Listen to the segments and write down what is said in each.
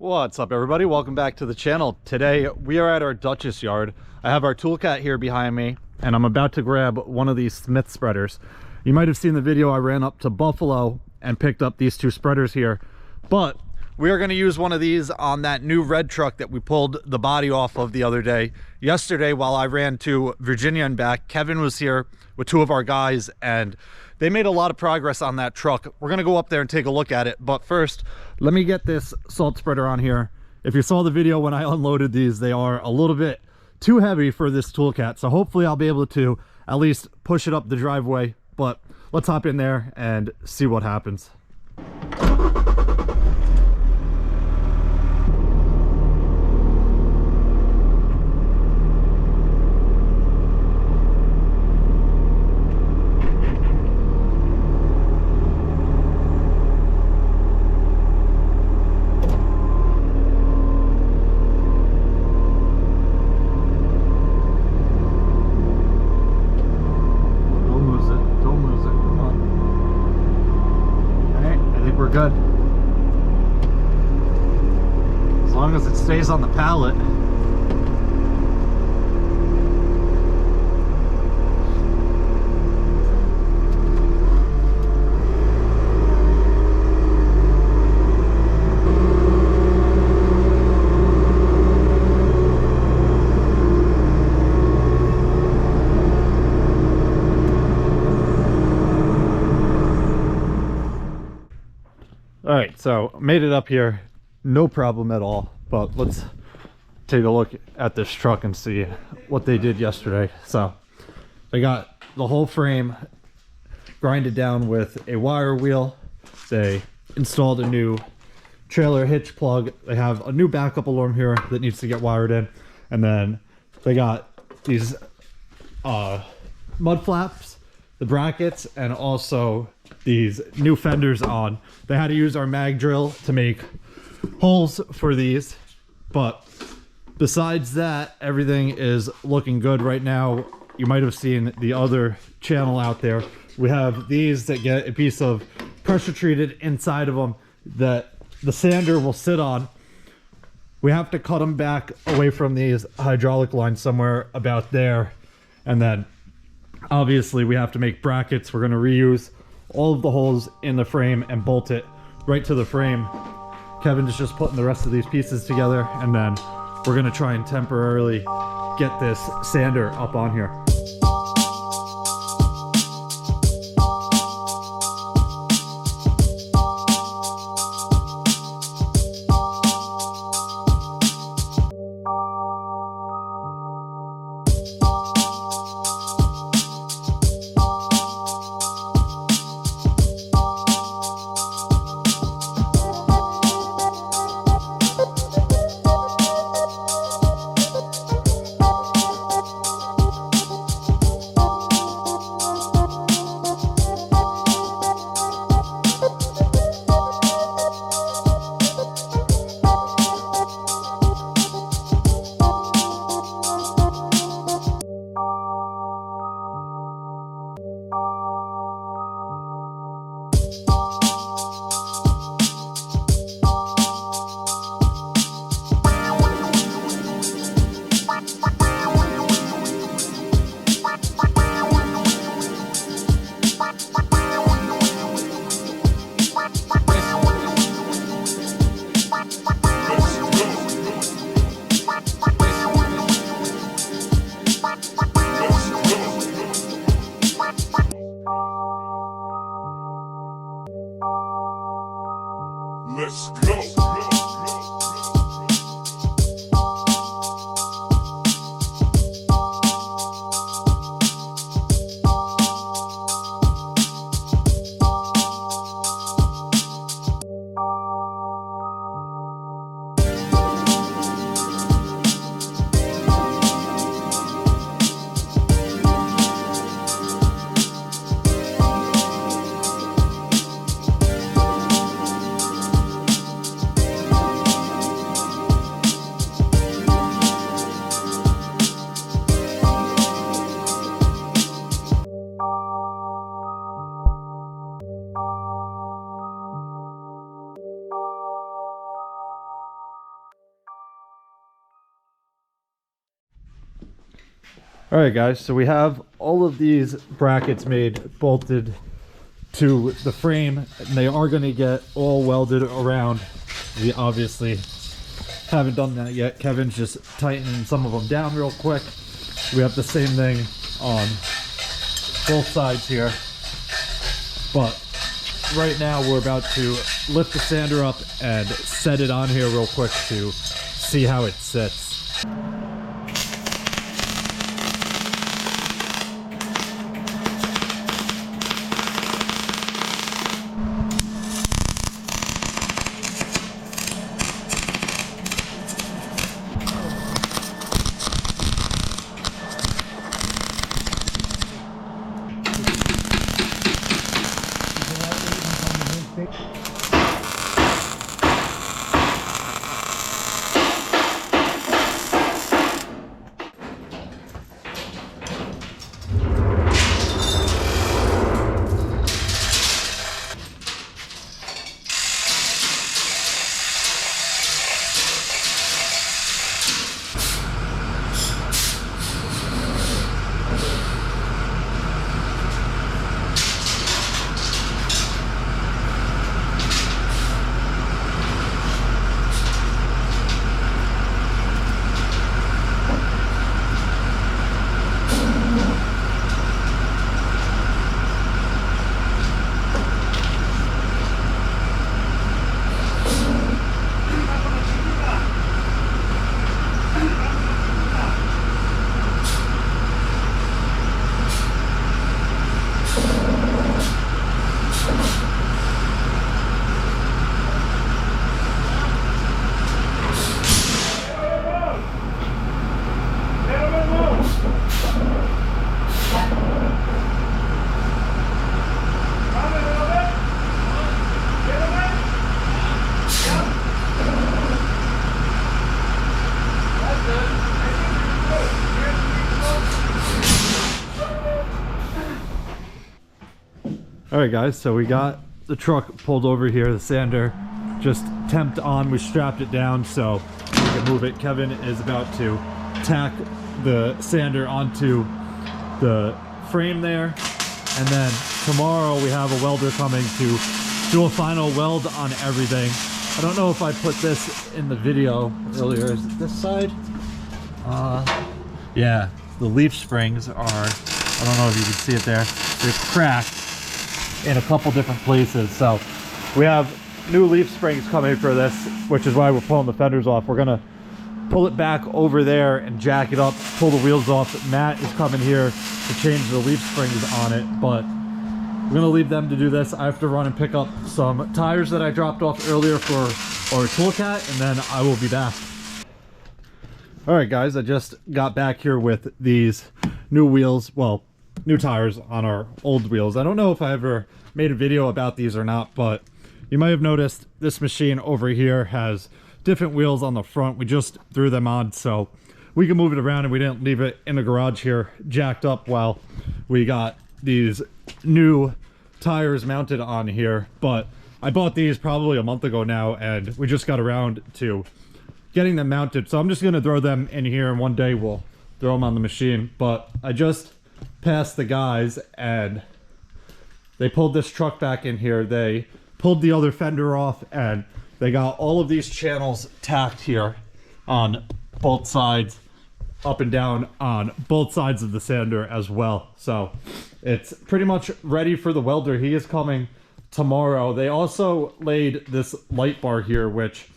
What's up, everybody? Welcome back to the channel. Today we are at our Dutchess yard. I have our toolcat here behind me and I'm about to grab one of these Smith spreaders. You might have seen the video. I ran up to Buffalo and picked up these two spreaders here, but we are going to use one of these on that new red truck that we pulled the body off of the other day. Yesterday, while I ran to Virginia and back, Kevin was here with two of our guys and they made a lot of progress on that truck. We're gonna go up there and take a look at it, but first let me get this salt spreader on here. If you saw the video when I unloaded these, they are a little bit too heavy for this toolcat, so hopefully I'll be able to at least push it up the driveway. But let's hop in there and see what happens. Good. As long as it stays on the pallet. All right, so made it up here, no problem at all. But let's take a look at this truck and see what they did yesterday. So they got the whole frame grinded down with a wire wheel. They installed a new trailer hitch plug. They have a new backup alarm here that needs to get wired in. And then they got these mud flaps, the brackets, and also these new fenders on. They had to use our mag drill to make holes for these, but besides that, everything is looking good right now. You might have seen the other channel out there. We have these that get a piece of pressure treated inside of them that the sander will sit on. We have to cut them back away from these hydraulic lines somewhere about there, and then obviously we have to make brackets. We're going to reuse all of the holes in the frame and bolt it right to the frame. Kevin is just putting the rest of these pieces together, and then we're going to try and temporarily get this sander up on here. Let's go. All right, guys, so we have all of these brackets made, bolted to the frame, and they are going to get all welded around. We obviously haven't done that yet. Kevin's just tightening some of them down real quick. We have the same thing on both sides here, but right now we're about to lift the sander up and set it on here real quick to see how it sits. All right, guys, so we got the truck pulled over here, the sander just temped on. We strapped it down so we can move it. Kevin is about to tack the sander onto the frame there, and then tomorrow we have a welder coming to do a final weld on everything. I don't know if I put this in the video earlier. Is it this side? Yeah, the leaf springs are, I don't know if you can see it there, they're cracked in a couple different places. So we have new leaf springs coming for this, which is why we're pulling the fenders off. We're gonna pull it back over there and jack it up, pull the wheels off. Matt is coming here to change the leaf springs on it, but we're gonna leave them to do this. I have to run and pick up some tires that I dropped off earlier for our toolcat, and then I will be back. All right, guys, I just got back here with these new wheels, well, new tires on our old wheels. I don't know if I ever made a video about these or not, but you might have noticed this machine over here has different wheels on the front. We just threw them on so we can move it around, and we didn't leave it in the garage here jacked up while we got these new tires mounted on here. But I bought these probably a month ago now, and we just got around to getting them mounted, so I'm just going to throw them in here, and one day we'll throw them on the machine. But I just passed the guys, and they pulled this truck back in here. They pulled the other fender off, and they got all of these channels tacked here on both sides, up and down on both sides of the sander as well. So it's pretty much ready for the welder. He is coming tomorrow. They also laid this light bar here, which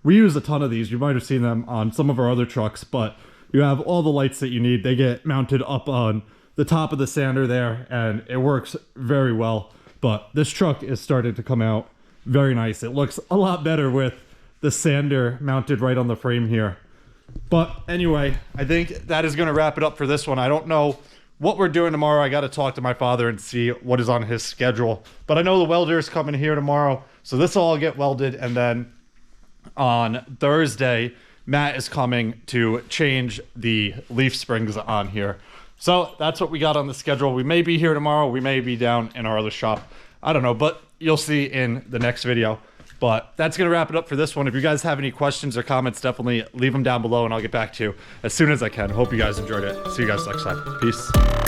we use a ton of these. You might have seen them on some of our other trucks, but you have all the lights that you need. They get mounted up on the top of the sander there, and it works very well. But this truck is starting to come out very nice. It looks a lot better with the sander mounted right on the frame here. But anyway, I think that is going to wrap it up for this one. I don't know what we're doing tomorrow. I got to talk to my father and see what is on his schedule. But I know the welder is coming here tomorrow, so this will all get welded, and then on Thursday, Matt is coming to change the leaf springs on here. So that's what we got on the schedule. We may be here tomorrow. We may be down in our other shop. I don't know, but you'll see in the next video. But that's going to wrap it up for this one. If you guys have any questions or comments, definitely leave them down below and I'll get back to you as soon as I can. Hope you guys enjoyed it. See you guys next time. Peace.